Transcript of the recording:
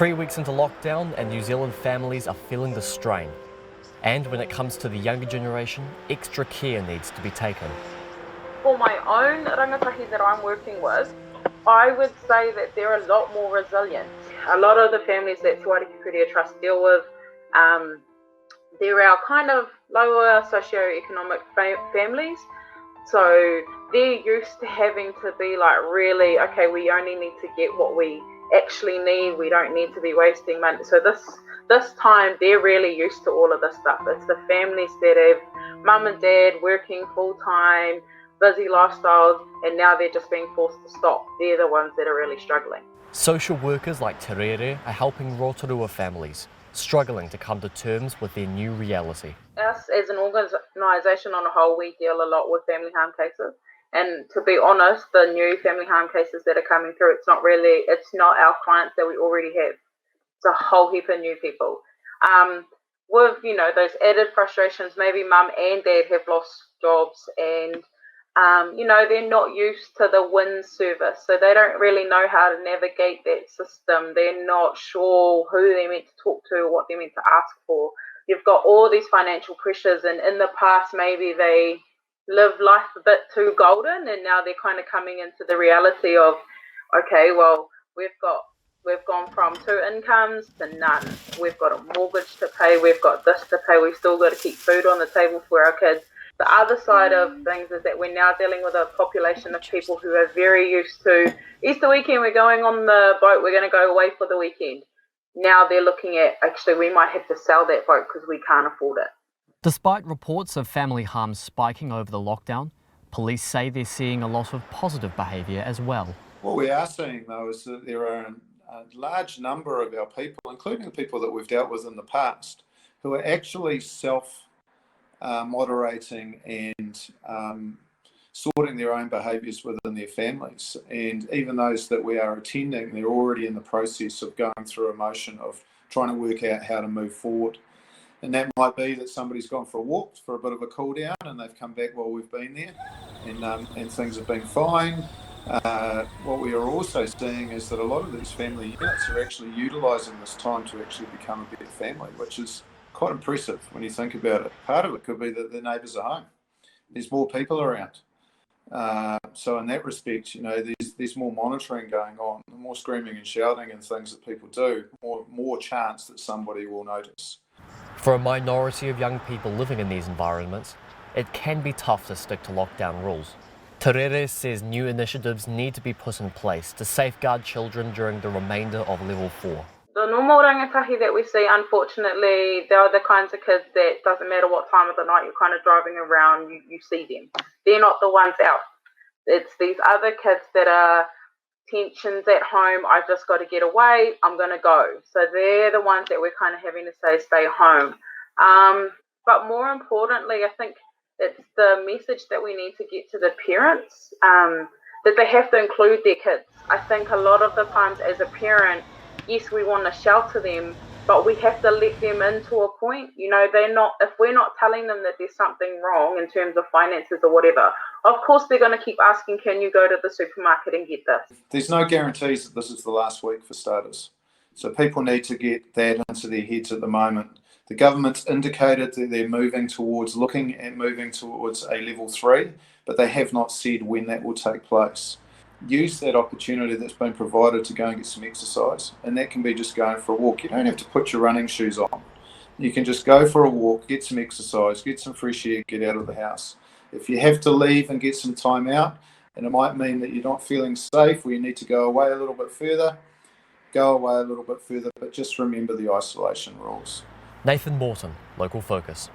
3 weeks into lockdown and New Zealand families are feeling the strain. And when it comes to the younger generation, extra care needs to be taken. For my own rangatahi that I'm working with, I would say that they're a lot more resilient. A lot of the families that Te Wāriki Kuria Trust deal with, they're our kind of lower socioeconomic families. So they're used to having to be like, really, okay, we only need to get what we actually need. We don't need to be wasting money. So this time they're really used to all of this stuff. It's the families that have mum and dad working full time, busy lifestyles, and now they're just being forced to stop. They're the ones that are really struggling. Social workers like Te Rere are helping Rotorua families, struggling to come to terms with their new reality. Us as an organisation on a whole, we deal a lot with family harm cases. And to be honest, the new family harm cases that are coming through, it's not our clients that we already have. It's a whole heap of new people. With, those added frustrations, maybe mum and dad have lost jobs and, they're not used to the WIN service. So they don't really know how to navigate that system. They're not sure who they're meant to talk to or what they're meant to ask for. You've got all these financial pressures, and in the past, maybe they lived life a bit too golden, and now they're kind of coming into the reality of, okay, well, we've gone from 2 incomes to none. We've got a mortgage to pay. We've got this to pay. We've still got to keep food on the table for our kids. The other side of things is that we're now dealing with a population of people who are very used to Easter weekend, we're going on the boat, we're going to go away for the weekend. Now they're looking at, actually, we might have to sell that boat because we can't afford it. Despite reports of family harm spiking over the lockdown, police say they're seeing a lot of positive behaviour as well. What we are seeing, though, is that there are a large number of our people, including the people that we've dealt with in the past, who are actually moderating and sorting their own behaviours within their families. And even those that we are attending, they're already in the process of going through a motion of trying to work out how to move forward. And that might be that somebody's gone for a walk for a bit of a cool down and they've come back while we've been there and things have been fine. What we are also seeing is that a lot of these family units are actually utilising this time to actually become a better family, which is quite impressive when you think about it. Part of it could be that their neighbours are home. There's more people around. So in that respect, there's more monitoring going on, the more screaming and shouting and things that people do, more chance that somebody will notice. For a minority of young people living in these environments, it can be tough to stick to lockdown rules. Te Rere says new initiatives need to be put in place to safeguard children during the remainder of Level 4. The normal rangatahi that we see, unfortunately, they're the kinds of kids that doesn't matter what time of the night you're kind of driving around, you see them. They're not the ones out. It's these other kids that are tensions at home. I've just got to get away. I'm going to go. So they're the ones that we're kind of having to say stay home. But more importantly, I think it's the message that we need to get to the parents, that they have to include their kids. I think a lot of the times as a parent, yes, we want to shelter them, but we have to let them in to a point. If we're not telling them that there's something wrong in terms of finances or whatever, of course they're going to keep asking, can you go to the supermarket and get this? There's no guarantees that this is the last week for starters. So people need to get that into their heads at the moment. The government's indicated that they're looking at moving towards a Level 3, but they have not said when that will take place. Use that opportunity that's been provided to go and get some exercise, and that can be just going for a walk. You don't have to put your running shoes on. You can just go for a walk, get some exercise, get some fresh air, get out of the house. If you have to leave and get some time out, and it might mean that you're not feeling safe or you need to go away a little bit further, go away a little bit further, but just remember the isolation rules. Nathan Morton, Local Focus.